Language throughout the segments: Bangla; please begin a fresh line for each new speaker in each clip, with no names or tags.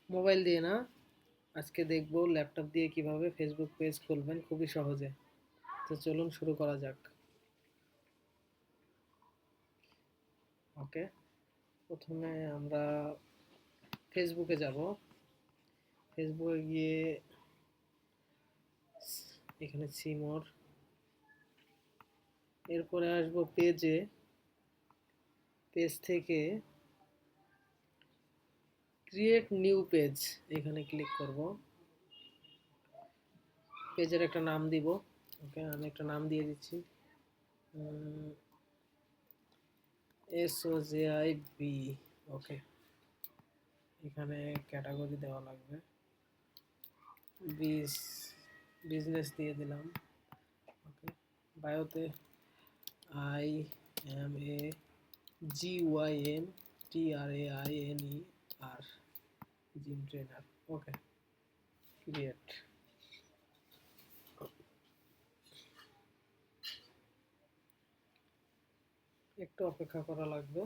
মোবাইল দিয়ে না, আজকে দেখব ল্যাপটপ দিয়ে কিভাবে ফেসবুক পেজ খুলবেন খুবই সহজে। তো চলুন শুরু করা যাক। ওকে, প্রথমে আমরা ফেসবুকে যাব। ফেসবুকে গিয়ে এখানে সিমোর, এরপরে আসবো পেজে। পেজ থেকে ক্রিয়েট নিউ পেজ, এখানে ক্লিক করব। পেজের একটা নাম দিব। ওকে, আমি একটা নাম দিয়ে দিচ্ছি, SOJIB। ওকে, এখানে ক্যাটাগরি দেওয়া লাগবে, বিজনেস দিয়ে দিলাম। ওকে, বায়োতে IMAGYMTRAINER, জিম ট্রেনার। ওকে, ক্রিয়েট। একটু অপেক্ষা করা লাগবে।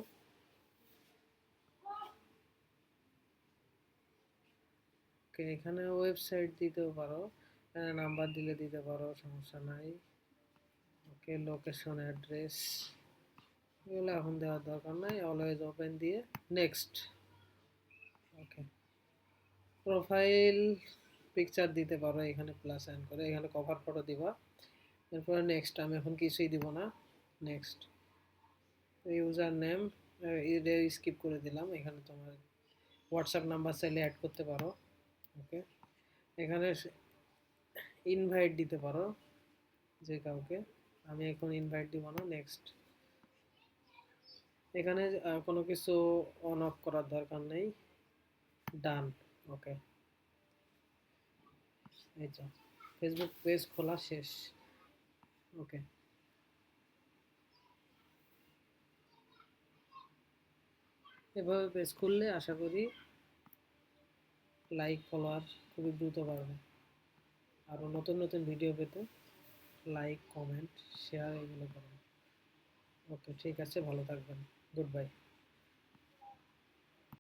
ওকে, এখানে ওয়েবসাইট দিতেও পারো, এখানে নাম্বার দিলে দিতে পারো, সমস্যা নাই। ওকে, লোকেশন, অ্যাড্রেস এগুলো এখন দেওয়ার দরকার নাই, অলওয়েজ ওপেন দিয়ে নেক্সট। ওকে, প্রোফাইল পিকচার দিতে পারো, এখানে প্লাস সাইন করে, এখানে কভার ফটো দিবা। এরপরে নেক্সট, আমি এখন কিছুই দিব না, নেক্সট। ইউজার নেম এটা স্কিপ করে দিলাম, এখানে তোমার হোয়াটসঅ্যাপ নাম্বার চাইলে অ্যাড করতে পারো। ওকে, এখানে ইনভাইট দিতে পারো যে কাউকে, আমি এখন ইনভাইট দিব না, নেক্সট। এখানে কোনো কিছু অন অফ করার দরকার নেই, ডান। ওকে, এই তো ফেসবুক পেজ খোলা শেষ। ওকে, এভাবে পেজ খুললে আশা করি লাইক ফলোয়ার খুবই দ্রুত বাড়বে। আরও নতুন নতুন ভিডিও পেতে লাইক, কমেন্ট, শেয়ার এগুলো করুন। ওকে, ঠিক আছে, ভালো থাকবেন। Good bye.